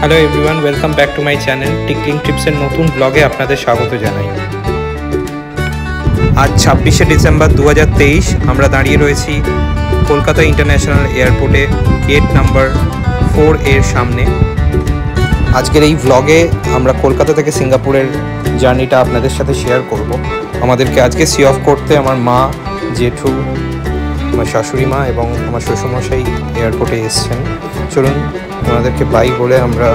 Hello everyone, welcome back to my channel tickling টিপসের নতুন ব্লগে আপনাদের স্বাগত জানাই। আজ 26শে ডিসেম্বর 2023 আমরা দাঁড়িয়ে রয়েছি কলকাতা ইন্টারন্যাশনাল এয়ারপোর্টে গেট নাম্বার 4 এর সামনে। আজকের এই ব্লগে আমরা কলকাতা থেকে সিঙ্গাপুরের জার্নিটা আপনাদের সাথে শেয়ার করব। আমাদেরকে আজকে সি অফ করতে আমার মা, জেঠু, আমার শাশুড়ি মা এবং আমার শ্বশুরমশাই এয়ারপোর্টে এসছেন। চলুন ওনাদেরকে বাই বলে আমরা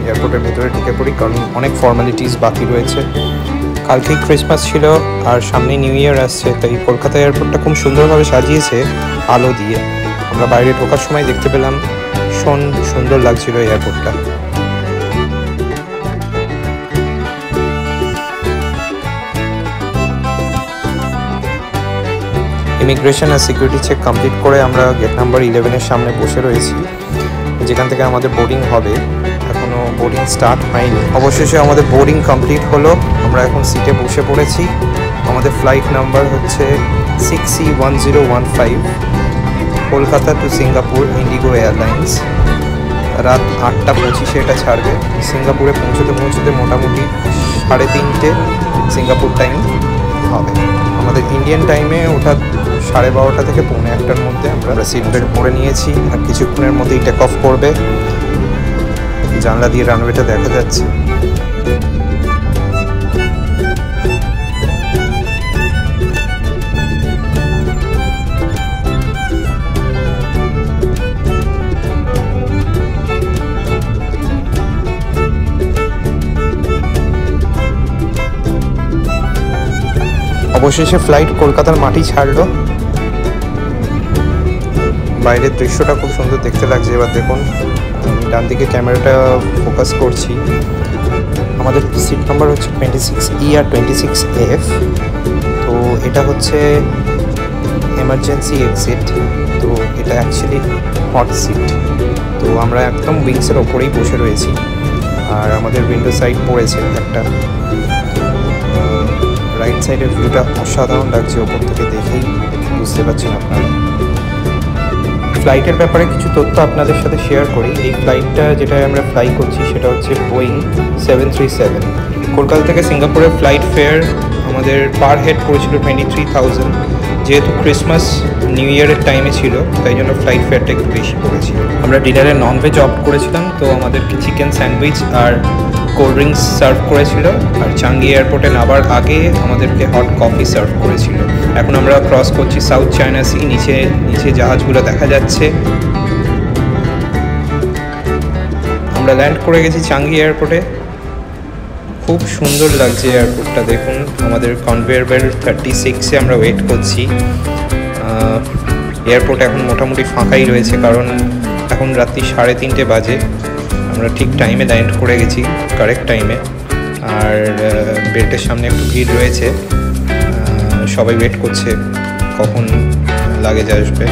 এয়ারপোর্টের ভেতরে ঢুকে পড়ি, কারণ অনেক ফর্মালিটিস বাকি রয়েছে। কালকেই ক্রিসমাস ছিল আর সামনে নিউ ইয়ার আসছে, তাই কলকাতা এয়ারপোর্টটা খুব সুন্দরভাবে সাজিয়েছে আলো দিয়ে। আমরা বাইরে ঢোকার সময় দেখতে পেলাম ভীষণ সুন্দর লাগছিল এয়ারপোর্টটা। ইমিগ্রেশন আর সিকিউরিটি চেক কমপ্লিট করে আমরা গেট নাম্বার 11-এর সামনে বসে রয়েছি, যেখান থেকে আমাদের বোর্ডিং হবে। এখনও বোর্ডিং স্টার্ট হয়নি। অবশেষে আমাদের বোর্ডিং কমপ্লিট হলো, আমরা এখন সিটে বসে পড়েছি। আমাদের ফ্লাইট নাম্বার হচ্ছে 6C1015, Kolkata to Singapore IndiGo airlines. রাত 8টা 25 এটা ছাড়বে। সিঙ্গাপুরে পৌঁছতে মোটামুটি 3:30 সিঙ্গাপুর টাইম হবে। আমাদের ইন্ডিয়ান টাইমে ওটা 12:30 থেকে 1:45-র মধ্যে। আমরা সিট বেল্ট পরে নিয়েছি আর কিছুক্ষণের মধ্যেই টেক অফ করবে। জানলা দিয়ে রানওয়েটা দেখা যাচ্ছে। অবশেষে ফ্লাইট কলকাতার মাটি ছাড়লো। বাইরের দৃশ্যটা খুব সুন্দর দেখতে লাগছে। এবার দেখুন, ডান দিকে ক্যামেরাটা ফোকাস করছি। আমাদের সিট নাম্বার হচ্ছে 26E আর 26F। তো এটা হচ্ছে এমার্জেন্সি এক্সিট। তো এটা অ্যাকচুয়ালি হট সিট। তো আমরা একদম উইংসের ওপরেই বসে রয়েছি আর আমাদের উইন্ডো সাইড পড়েছে একটা। রাইট সাইডের ভিউটা অসাধারণ লাগছে, ওপর থেকে দেখেই বুঝতে পারছেন আপনারা। ফ্লাইটের ব্যাপারে কিছু তথ্য আপনাদের সাথে শেয়ার করি। এই ফ্লাইটটা যেটা আমরা ফ্লাই করছি সেটা হচ্ছে বোয়িং 737। কলকাতা থেকে সিঙ্গাপুরের ফ্লাইট ফেয়ার আমাদের পার হেড পড়েছিল 23,000। যেহেতু ক্রিসমাস নিউ ইয়ারের টাইমে ছিল, তাই জন্য ফ্লাইট ফেয়ারটা একটু বেশি পড়েছিল। আমরা ডিনারে ননভেজ অপ্ট করেছিলাম, তো আমাদেরকে চিকেন স্যান্ডউইচ আর কোল্ড ড্রিঙ্কস সার্ভ করেছিল। আর চাঙ্গি এয়ারপোর্টে নামার আগে আমাদেরকে হট কফি সার্ভ করেছিল। এখন আমরা ক্রস করছি সাউথ চায়না সি। নিচে জাহাজগুলো দেখা যাচ্ছে। আমরা ল্যান্ড করে গেছি চাঙ্গি এয়ারপোর্টে। খুব সুন্দর লাগছে এয়ারপোর্টটা। দেখুন, আমাদের কনভেয়ার বেল্ট 36-এ আমরা ওয়েট করছি। এয়ারপোর্ট এখন মোটামুটি ফাঁকাই রয়েছে, কারণ এখন রাত্রি 3:30 বাজে। আমরা ঠিক টাইমে ল্যান্ড করে গেছি, কারেক্ট টাইমে। আর বেল্টের সামনে একটু ভিড় রয়েছে, সবাই ওয়েট করছে কখন লাগেজ আসবে।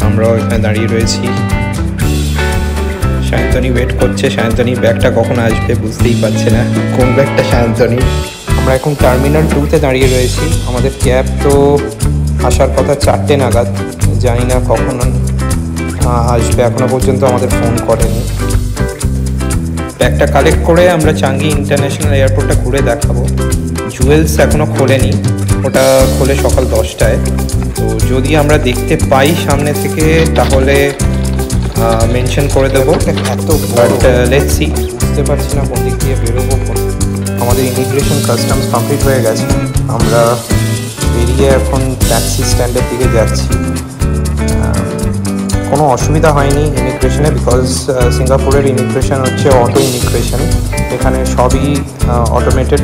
আমরাও এখানে দাঁড়িয়ে রয়েছি। সায়ন্তনী ওয়েট করছে। সায়ন্তনী ব্যাগটা কখন আসবে বুঝতেই পারছে না কোন ব্যাগটা সায়ন্তনী। আমরা এখন টার্মিনাল 2-তে দাঁড়িয়ে রয়েছি। আমাদের ক্যাব তো আসার কথা 4টে নাগাদ, জানি না কখন আসবে, এখনো পর্যন্ত আমাদের ফোন করেনি। ব্যাগটা কালেক্ট করে আমরা চাঙ্গি ইন্টারন্যাশনাল এয়ারপোর্টটা ঘুরে দেখাবো। জুয়েলস এখনও খোলেনি, ওটা খোলে সকাল 10টায়। তো যদি আমরা দেখতে পাই সামনে থেকে তাহলে মেনশন করে দেবো। এত বাট লেটস সি, বুঝতে পারছি না কোন দিক দিয়ে বেরোবো। আমাদের ইমিগ্রেশন কাস্টমস কমপ্লিট হয়ে গেছে। আমরা বেরিয়ে এখন ট্যাক্সি স্ট্যান্ডের দিকে যাচ্ছি। কোনো অসুবিধা হয়নি ইমিগ্রেশনে, বিকজ সিঙ্গাপুরের ইমিগ্রেশন হচ্ছে অটো ইমিগ্রেশন। এখানে সবই অটোমেটেড।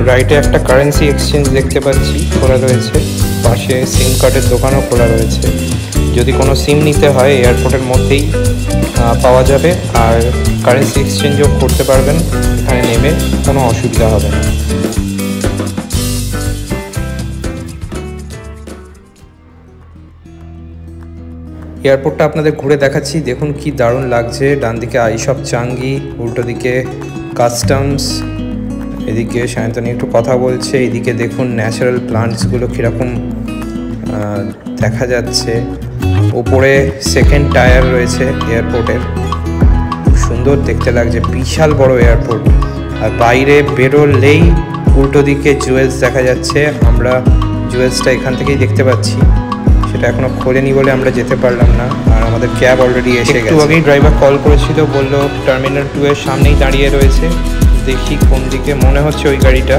রাইটে একটা কারেন্সি এক্সচেঞ্জ দেখতে পাচ্ছি খোলা রয়েছে, পাশে সিম কার্ডের দোকানও খোলা রয়েছে। যদি কোনো সিম নিতে হয় এয়ারপোর্টের মধ্যেই পাওয়া যাবে, আর কারেন্সি এক্সচেঞ্জও করতে পারবেন এখানে নেমে, কোনো অসুবিধা হবে না। এয়ারপোর্টটা আপনাদের ঘুরে দেখাচ্ছি। দেখুন কি দারুণ লাগছে। ডান দিকে আইস অফ চাঙ্গি, উল্টো দিকে কাস্টমস, এদিকে সায়ন্তনী একটু কথা বলছে। এদিকে দেখুন ন্যাচারাল প্লান্টসগুলো কীরকম দেখা যাচ্ছে। উপরে সেকেন্ড টায়ার রয়েছে এয়ারপোর্টের, সুন্দর দেখতে লাগছে, বিশাল বড় এয়ারপোর্ট। আর বাইরে বেরোলেই উল্টো দিকে জুয়েলস দেখা যাচ্ছে। আমরা জুয়েলসটা এখান থেকেই দেখতে পাচ্ছি, সেটা এখনও খোলেনি বলে আমরা যেতে পারলাম না। আর আমাদের ক্যাব অলরেডি এসে গেছে। একটু আগেই ড্রাইভার কল করেছিল, বললো টার্মিনাল 2 এর সামনেই দাঁড়িয়ে রয়েছে। দেখি কোন দিকে, মনে হচ্ছে ওই গাড়িটা।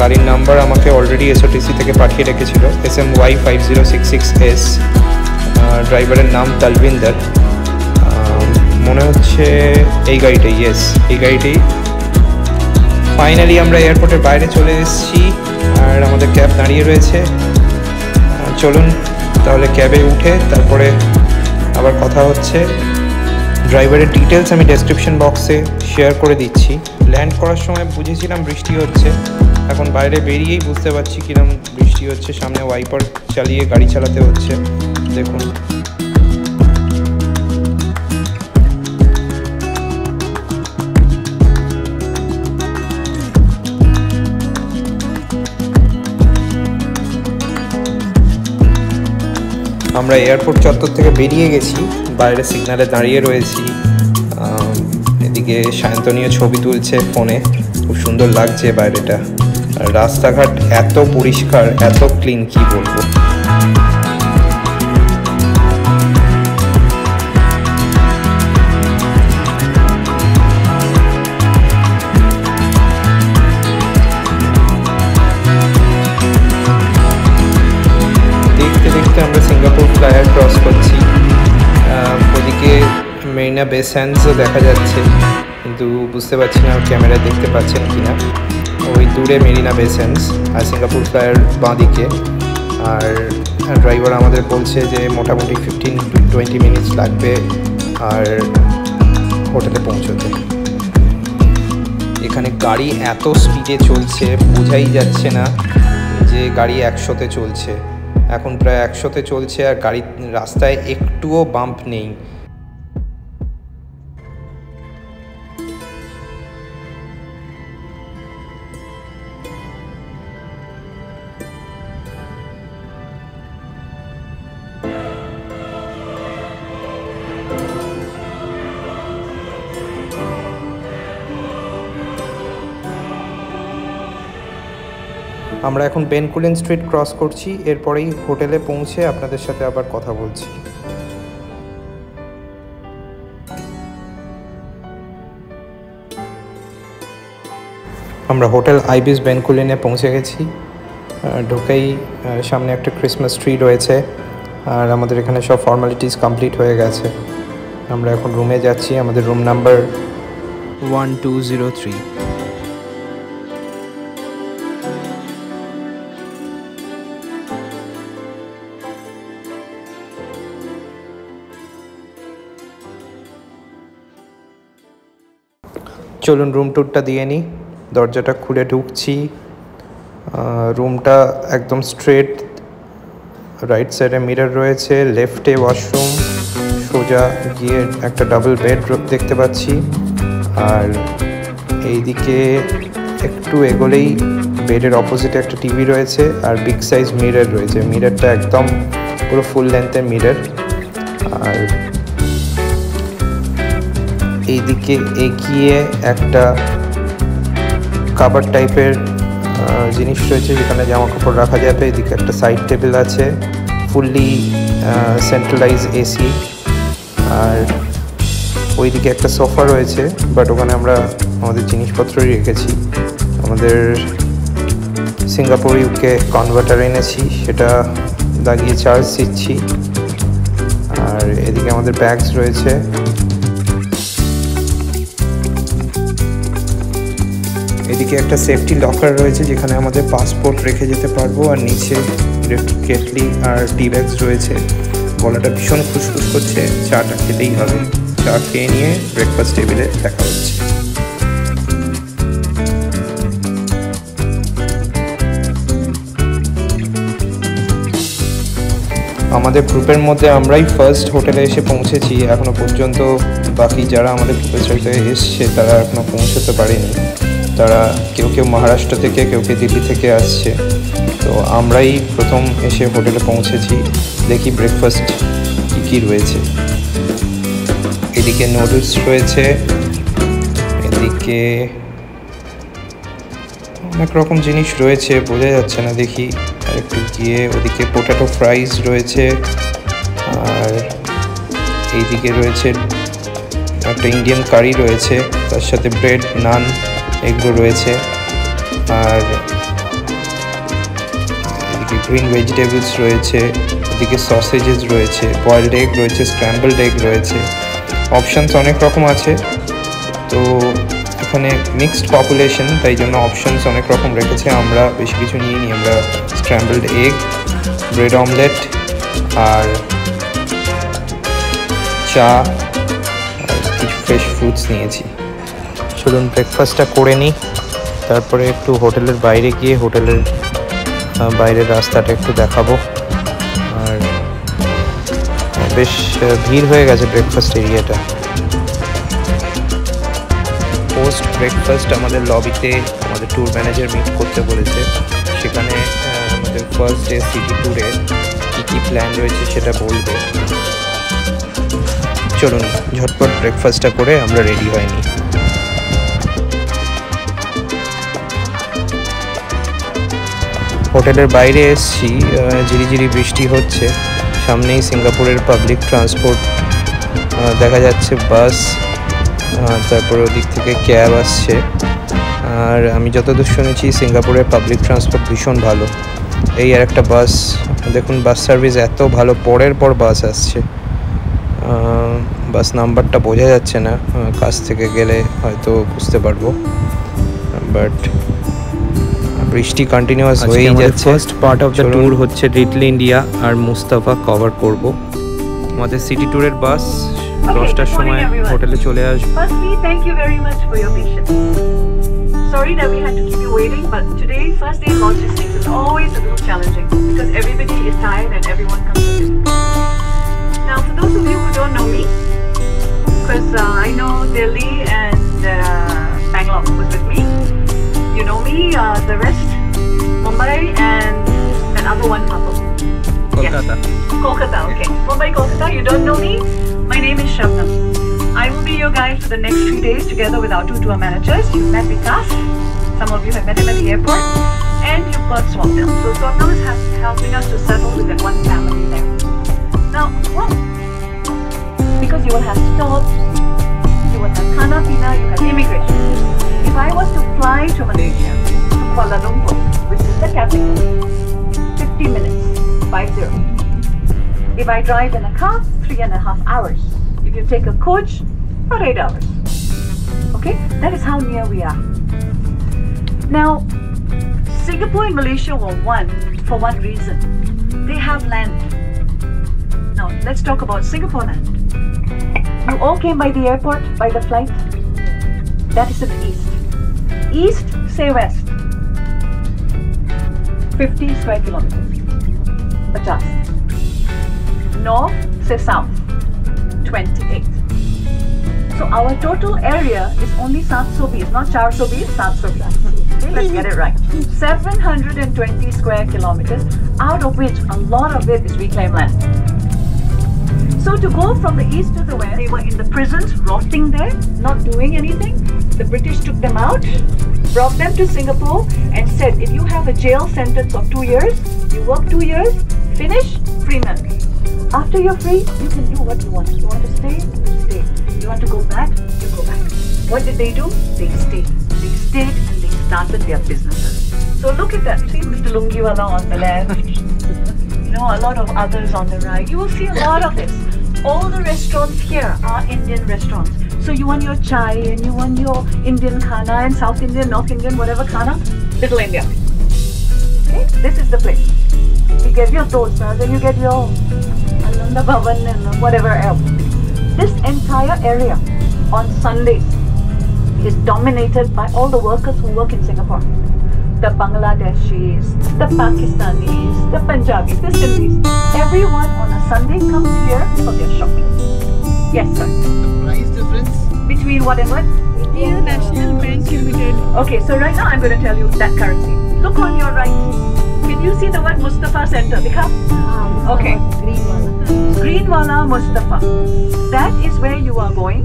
গাড়ির নাম্বার আমাকে অলরেডি এসওটিসি থেকে পাঠিয়ে রেখেছিল, SMY 5066S। ড্রাইভারের নাম তালবিন্দর। মনে হচ্ছে এই গাড়িটাই, ইয়েস এই গাড়িটাই। ফাইনালি আমরা এয়ারপোর্টের বাইরে চলে এসেছি আর আমাদের ক্যাব দাঁড়িয়ে রয়েছে। চলুন তাহলে ক্যাবে উঠে তারপরে আবার কথা হচ্ছে। ড্রাইভারের ডিটেলস আমি ডেসক্রিপশন বক্সে শেয়ার করে দিচ্ছি। ল্যান্ড করার সময় বুঝেছিলাম বৃষ্টি হচ্ছে, এখন বাইরে বেরিয়েই বুঝতে পারছি কিরম বৃষ্টি হচ্ছে। সামনে ওয়াইপার চালিয়ে গাড়ি চালাতে হচ্ছে, দেখুন। আমরা এয়ারপোর্ট চত্বর থেকে বেরিয়ে গেছি, বাইরে সিগন্যালে দাঁড়িয়ে রয়েছি। এদিকে সায়ন্তনীয় ছবি তুলছে ফোনে, খুব সুন্দর লাগছে বাইরেটা। আর রাস্তাঘাট এত পরিষ্কার, এত ক্লিন, কি বলবো। আমরা সিঙ্গাপুর ফ্লাইওভার ক্রস করছি। ওদিকে মেরিনা বে স্যান্ডসও দেখা যাচ্ছে, কিন্তু বুঝতে পারছি না ক্যামেরায় দেখতে পাচ্ছেন কিনা। ওই দূরে মেরিনা বে স্যান্ডস আর সিঙ্গাপুর ফ্লাইওভার বাঁদিকে। আর ড্রাইভার আমাদের বলছে যে মোটামুটি 15-20 মিনিটস লাগবে আর হোটেলে পৌঁছতে। এখানে গাড়ি এত স্পিডে চলছে, বোঝাই যাচ্ছে না যে গাড়ি 100-তে চলছে। এখন প্রায় 100-তে চলছে আর গাড়ি রাস্তায় একটুও বাম্প নেই। আমরা এখন বেনকুলেন স্ট্রিট ক্রস করছি, এরপরেই হোটেলে পৌঁছে আপনাদের সাথে আবার কথা বলছি। আমরা হোটেল আইবিস বেনকুলেনে পৌঁছে গেছি। ঢুকেই সামনে একটা ক্রিসমাস ট্রি রয়েছে আর আমাদের এখানে সব ফর্মালিটিস কমপ্লিট হয়ে গেছে। আমরা এখন রুমে যাচ্ছি, আমাদের রুম নাম্বার 1203। চলুন রুম ট্যুরটা দিয়ে নিই। দরজাটা খুলে ঢুকছি। রুমটা একদম স্ট্রেট, রাইট সাইডে মিরর রয়েছে, লেফটে ওয়াশরুম, সোজা গিয়ে একটা ডাবল বেড দেখতে পাচ্ছি। আর এইদিকে একটু এগোলেই বেডের অপোজিটে একটা টিভি রয়েছে আর বিগ সাইজ মিরর রয়েছে। মিররটা একদম পুরো ফুল লেন্থের মিরর। আর এইদিকে এগিয়ে একটা কাভার টাইপের জিনিস রয়েছে যেখানে জামা কাপড় রাখা যাবে। এদিকে একটা সাইড টেবিল আছে, ফুললি সেন্ট্রালাইজ এসি। আর ওইদিকে একটা সোফা রয়েছে, বাট ওখানে আমরা আমাদের জিনিসপত্রই রেখেছি। আমাদের সিঙ্গাপুর ইউকে কনভার্টার এনেছি, সেটা লাগিয়ে চার্জ দিচ্ছি। আর এদিকে আমাদের ব্যাগস রয়েছে। এদিকে একটা সেফটি লকার রয়েছে যেখানে আমাদের পাসপোর্ট রেখে যেতে পারবো। আর নিচে কেটলি আর টি ব্যাগস রয়েছে। গলাটা ভীষণ খুসখুস করছে, চাটা খেতেই হবে। চা খেয়ে নিয়ে ব্রেকফাস্ট টেবিলে দেখা হচ্ছে। আমাদের গ্রুপের মধ্যে আমরাই ফার্স্ট হোটেলে এসে পৌঁছেছি। এখনও পর্যন্ত বাকি যারা আমাদের গ্রুপের সাথে এসছে তারা এখনও পৌঁছতে পারেনি। তারা কেউ কেউ মহারাষ্ট্র থেকে, কেউ কেউ দিল্লি থেকে আসছে। তো আমরাই প্রথম এসে হোটেলে পৌঁছেছি। দেখি ব্রেকফাস্ট কী কী রয়েছে। এদিকে নুডলস রয়েছে, এদিকে অনেক রকম জিনিস রয়েছে, বোঝা যাচ্ছে না, দেখি আর একটু গিয়ে। ওদিকে পোটাটো ফ্রাইস রয়েছে, আর এইদিকে রয়েছে একটা ইন্ডিয়ান কারি রয়েছে, তার সাথে ব্রেড, নান এগুলো রয়েছে। আর এদিকে গ্রিন ভেজিটেবলস রয়েছে, এদিকে সসেজেস রয়েছে, বয়েলড এগ রয়েছে, স্ক্র্যাম্বলড এগ রয়েছে। অপশানস অনেক রকম আছে, তো এখানে মিক্সড পপুলেশন, তাই জন্য অপশানস অনেক রকম রেখেছে। আমরা বেশি কিছু নিয়ে নিই, আমরা স্ক্র্যাম্বলড এগ, ব্রেড অমলেট আর চা আর কিছু ফ্রেশ ফ্রুটস নিয়েছি। চলুন ব্রেকফাস্টটা করে নিই, তারপরে একটু হোটেলের বাইরে গিয়ে হোটেলের বাইরের রাস্তাটা একটু দেখাবো। আর বেশ ভিড় হয়ে গেছে ব্রেকফাস্ট এরিয়াটা। পোস্ট ব্রেকফাস্ট আমাদের লবিতে আমাদের ট্যুর ম্যানেজার মিট করতে বলেছে, সেখানে আমাদের ফার্স্ট ডে সিটি ট্যুরে কী কী প্ল্যান রয়েছে সেটা বলবে। চলুন ঝটপট ব্রেকফাস্টটা করে আমরা রেডি হয়নি। হোটেলের বাইরে এসছি, ঝিরিঝিরি বৃষ্টি হচ্ছে, সামনেই সিঙ্গাপুরের পাবলিক ট্রান্সপোর্ট দেখা যাচ্ছে, বাস, তারপর ওদিক থেকে ক্যাব আসছে। আর আমি যতদূর শুনেছি সিঙ্গাপুরের পাবলিক ট্রান্সপোর্ট ভীষণ ভালো। এই আর একটা বাস, দেখুন বাস সার্ভিস এত ভালো, পরের পর বাস আসছে। বাস নাম্বারটা বোঝা যাচ্ছে না, কাছ থেকে গেলে হয়তো বুঝতে পারবো, বাট বৃষ্টি কন্টিনিউয়াস হয়েই যাচ্ছে। First part of the tour হচ্ছে লিটল ইন্ডিয়া আর মুস্তাফা কভার করব। আমাদের সিটি ট্যুরের বাস 10টার সময় হোটেলে চলে আসবে। Firstly, thank you very much for your patience. Sorry that we had to keep you waiting, but today, first day logistics is always a little challenging because everybody is tired and everyone comes to visit. Now, for those of you who don't know me, because I know Delhi and Bangalore was with me. You know me, the rest, Mumbai and another one couple. Kolkata. Yes. Kolkata, okay. Mumbai, Kolkata, you don't know me? My name is Shabnam. I will be your guide for the next 3 days together with our 2 tour managers. You've met Vikas, some of you have met him at the airport, and you've got Swapnil. So Swapnil is helping us to settle with that one family there. Now, well, because you will have stops, you will have Khana Pina, you have immigration. If I was to fly to Malaysia, to Kuala Lumpur, which is the capital, 50 minutes, 50. If I drive in a car, 3.5 hours. If you take a coach, about 8 hours. Okay, that is how near we are. Now, Singapore and Malaysia were one for one reason. They have land. Now, let's talk about Singapore land. You all came by the airport, by the flight. That is in the east. East, say west. 50 square kilometers. 50. North, say south. 28. So our total area is only 720, not 420, 720. Okay, let's get it right. 720 square kilometers, out of which a lot of it is reclaimed land. So to go from the east to the west, they were in the prisons, rotting there, not doing anything. The British took them out, brought them to Singapore and said, if you have a jail sentence of 2 years, you work 2 years, finish, free man. After you're free, you can do what you want. You want to stay, stay. You want to go back, you go back. What did they do? They stayed. They stayed and they started their businesses. So look at that. See Mr. Lungiwala on the left. You know, a lot of others on the right. You will see a lot of this. All the restaurants here are Indian restaurants. So you want your chai and you want your Indian khana and South Indian, North Indian, whatever khana, Little India. Okay, this is the place. You get your dosas and you get your Ananda Bhavan and whatever else. This entire area on Sundays is dominated by all the workers who work in Singapore. The Bangladeshis, the Pakistanis, the Punjabis, the Sindhis. Everyone on a Sunday comes here for their shopping. Yes, sir. The price difference between what and what? India National Bank Limited. Okay, so right now I'm going to tell you that currency. Look on your right. Can you see the word Mustafa Center? Dikha? Okay. Green Jallianwala Mustafa. That is where you are going.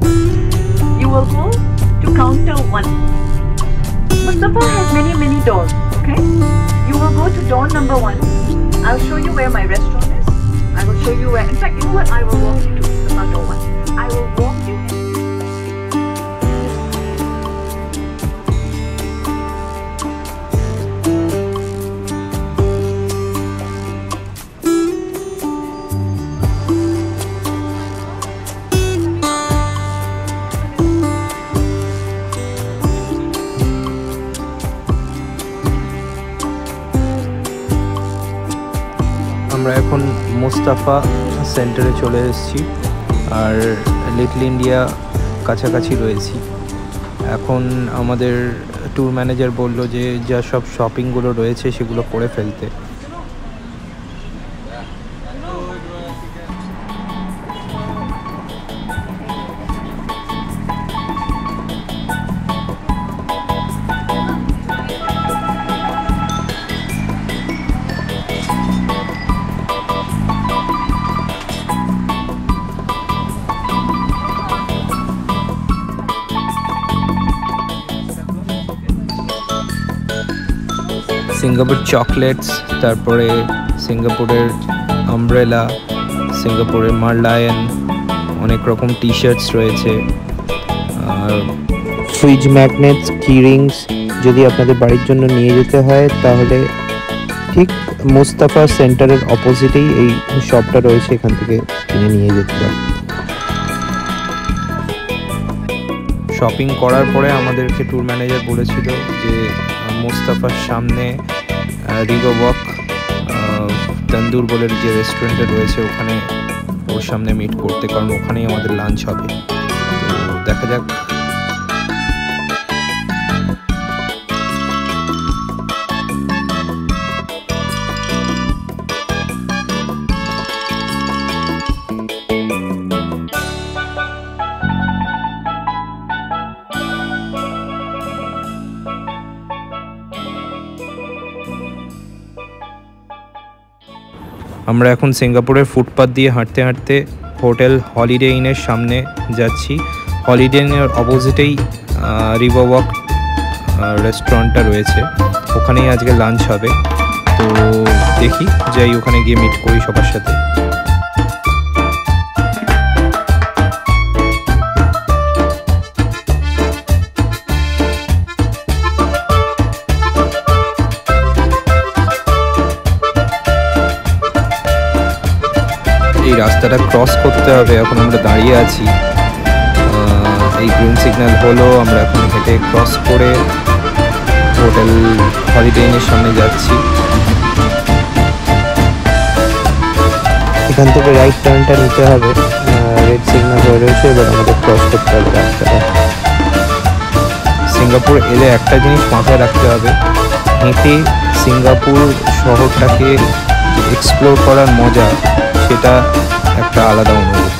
You will go to counter 1. Mustafa has many doors, okay? You will go to door number 1. I'll show you where my restaurant is. I will show you where, in fact, you know what? I will walk you to door 1. I will walk you in. আমরা এখন মোস্তাফা সেন্টারে চলে এসেছি আর little India কাছাকাছি রয়েছি। এখন আমাদের tour manager বলল যে যা সব শপিংগুলো রয়েছে সেগুলো করে ফেলতে। সিঙ্গাপুর চকলেটস, তারপরে সিঙ্গাপুরের আমব্রেলা, সিঙ্গাপুরের মারলায়ন, অনেক রকম টি শার্টস রয়েছে, আর ফ্রিজ ম্যাগনেটস, কি রিংস যদি আপনাদের বাড়ির জন্য নিয়ে যেতে হয় তাহলে ঠিক মোস্তাফা সেন্টারের অপোজিটেই এই শপটা রয়েছে, এখান থেকে কিনে নিয়ে যেতে পারেন। শপিং করার পরে আমাদেরকে ট্যুর ম্যানেজার বলেছিল যে মোস্তাফার সামনে রিভার ওয়াক তন্দুর বলে যে রেস্টুরেন্টে রয়েছে ওখানে ওর সামনে মিট করতে, কারণ ওখানেই আমাদের লাঞ্চ হবে। তো দেখা যাক। আমরা এখন সিঙ্গাপুরের ফুটপাথ দিয়ে হাঁটতে হাঁটতে হোটেল হলিডে ইনের সামনে যাচ্ছি। হলিডে ইনের অপোজিটেই রিভার ওয়াক রেস্টুরেন্টটা রয়েছে, ওখানেই আজকে লাঞ্চ হবে। তো দেখি যাই, ওখানে গিয়ে মিট করি সবার সাথে। এই রাস্তাটা ক্রস করতে হবে, এখন আমরা দাঁড়িয়ে আছি। এই গ্রিন সিগন্যাল হলো, আমরা এখন হেঁটে ক্রস করে হোটেল হলিডে ইনের সামনে যাচ্ছি। এখান থেকে রাইট টার্নটা নিতে হবে, রেড সিগন্যাল হয়ে রয়েছে, এবার আমাদের ক্রস করতে হবে রাস্তাটা। সিঙ্গাপুর এলে একটা জিনিস মাথায় রাখতে হবে, হেঁটে সিঙ্গাপুর শহরটাকে এক্সপ্লোর করার মজা সেটা একটা আলাদা অনুভূতি।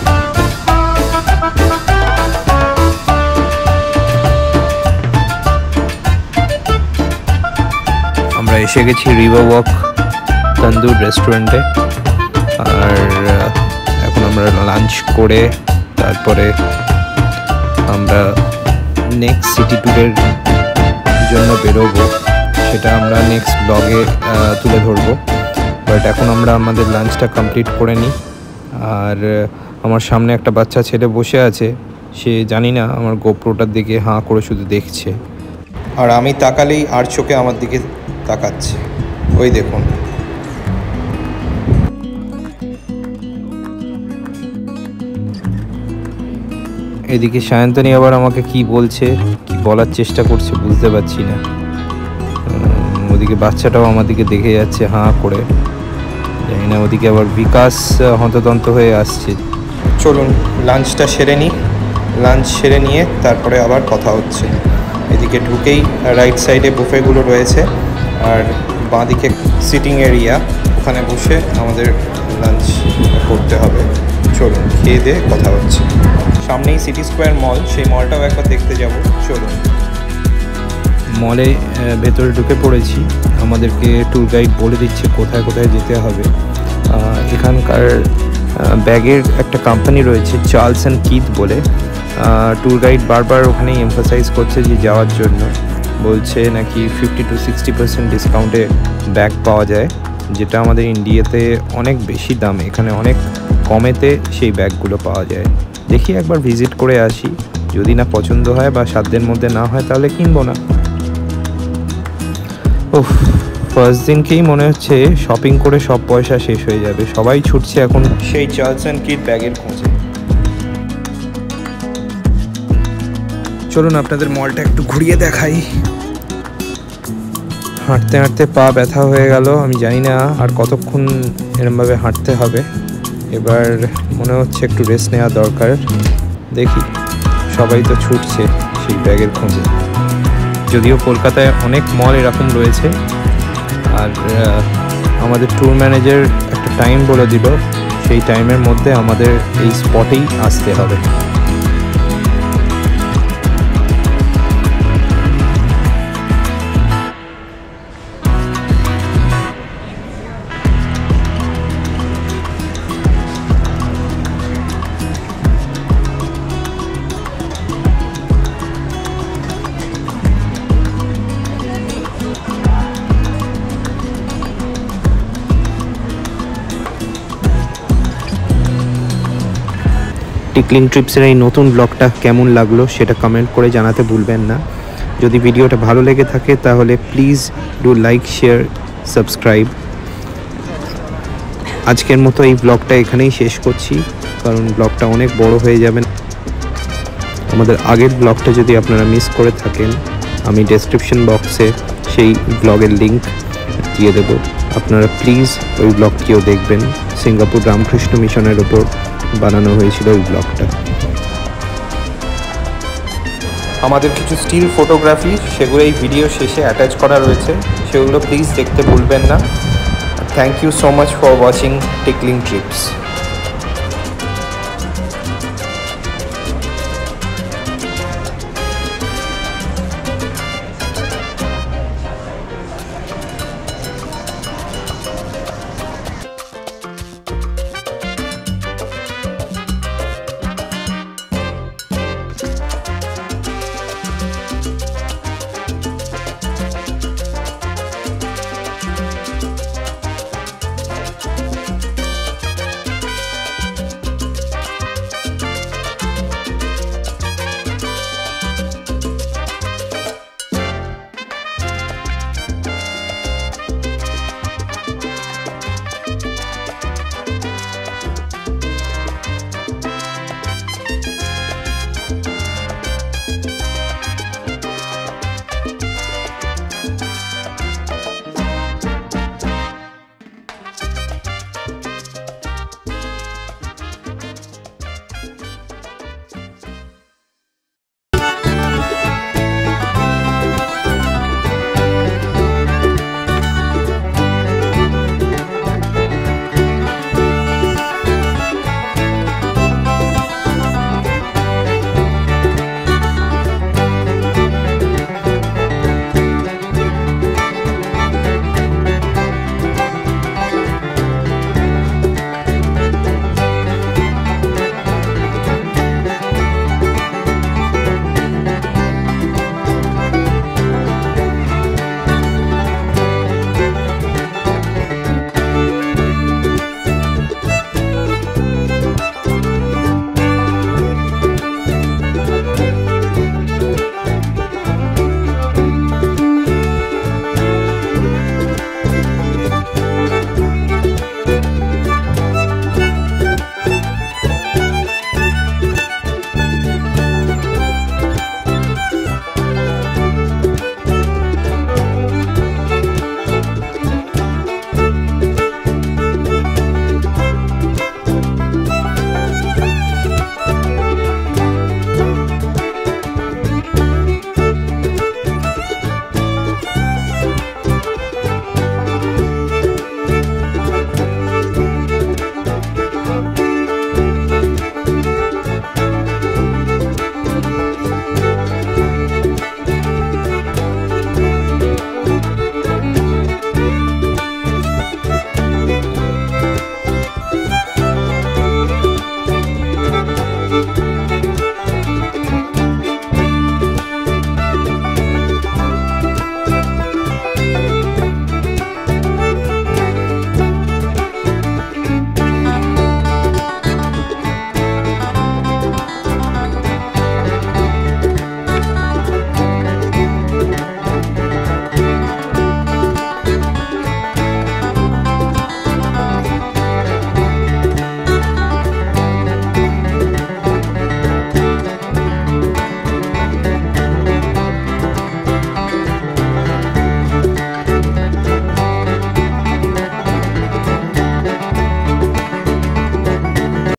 আমরা এসে গেছি রিভার ওয়াক তন্দুর রেস্টুরেন্টে, আর এখন আমরা লাঞ্চ করে তারপরে আমরা নেক্সট সিটি ট্যুরের জন্য বেরোবো, সেটা আমরা নেক্সট ব্লগে তুলে ধরবো। বাট এখন আমরা আমাদের লাঞ্চটা কমপ্লিট করে নিই। আর আমার সামনে একটা বাচ্চা ছেলে বসে আছে, সে জানি না আমার গোপ্রোটার দিকে হাঁ করে শুধু দেখছে, আর আমি তাকালেই আর চোখে আমার দিকে তাকাচ্ছে। ওই দেখুন। এদিকে সায়ন্তনী আবার আমাকে কি বলছে, কি বলার চেষ্টা করছে বুঝতে পারছি না। ওদিকে বাচ্চাটাও আমার দিকে দেখে যাচ্ছে হাঁ করে, জানি না ওদিকে আবার বিকাশ হন্তদন্ত হয়ে আসছে। চলুন লাঞ্চটা সেরে নিই, লাঞ্চ সেরে নিয়ে তারপরে আবার কথা হচ্ছে। এদিকে ঢুকেই রাইট সাইডে বুফেগুলো রয়েছে, আর বাঁদিকে সিটিং এরিয়া, ওখানে বসে আমাদের লাঞ্চ করতে হবে। চলুন খেয়ে দিয়ে কথা হচ্ছে। সামনেই সিটি স্কোয়ার মল, সেই মলটাও একবার দেখতে যাব। চলুন। মলে ভেতরে ঢুকে পড়েছি, আমাদেরকে ট্যুর গাইড বলে দিচ্ছে কোথায় কোথায় যেতে হবে। এখানকার ব্যাগের একটা কোম্পানি রয়েছে চার্লস অ্যান্ড কিথ বলে। ট্যুর গাইড বারবার ওখানেই এমফাসাইজ করছে যে যাওয়ার জন্য, বলছে নাকি 50 to 60% ডিসকাউন্টে ব্যাগ পাওয়া যায়, যেটা আমাদের ইন্ডিয়াতে অনেক বেশি দাম, এখানে অনেক কমেতে সেই ব্যাগগুলো পাওয়া যায়। দেখি একবার ভিজিট করে আসি, যদি না পছন্দ হয় বা সাধ্যের মধ্যে না হয় তাহলে কিনবো না। ওহ, ফার্স্ট দিনকেই মনে হচ্ছে শপিং করে সব পয়সা শেষ হয়ে যাবে, সবাই ছুটছে এখন সেই চার্লস অ্যান্ড কিথ ব্যাগের খোঁজে। চলুন আপনাদের মলটা একটু ঘুরিয়ে দেখাই। হাঁটতে হাঁটতে পা ব্যথা হয়ে গেল, আমি জানি না আর কতক্ষণ এরমভাবে হাঁটতে হবে। এবার মনে হচ্ছে একটু রেস্ট নেওয়া দরকার। দেখি, সবাই তো ছুটছে সেই ব্যাগের খোঁজে। যদিও কলকাতায় অনেক মল এরকম রয়েছে, আর আমাদের ট্যুর ম্যানেজার একটা টাইম বলে দিল, সেই টাইমের মধ্যে আমাদের এই স্পটেই আসতে হবে। টিকলিং ট্রিপসের এই নতুন ব্লগটা কেমন লাগলো সেটা কমেন্ট করে জানাতে ভুলবেন না। যদি ভিডিওটা ভালো লেগে থাকে তাহলে please do like, share, subscribe. আজকের মতো এই ব্লগটা এখানেই শেষ করছি, কারণ ব্লগটা অনেক বড় হয়ে যাবে। আমাদের আগের ব্লগটা যদি আপনারা মিস করে থাকেন, আমি ডেসক্রিপশন বক্সে সেই ব্লগের লিঙ্ক দিয়ে দেব, আপনারা প্লিজ ওই ব্লগটিও দেখবেন। সিঙ্গাপুর রামকৃষ্ণ মিশনের ওপর বানানো হয়েছিল ওই ব্লগটা। আমাদের কিছু স্টিল ফটোগ্রাফি, সেগুলো এই ভিডিও শেষে অ্যাটাচ করা রয়েছে, সেগুলো প্লিজ দেখতে ভুলবেন না। Thank you so much for watching Tickling TRIPS.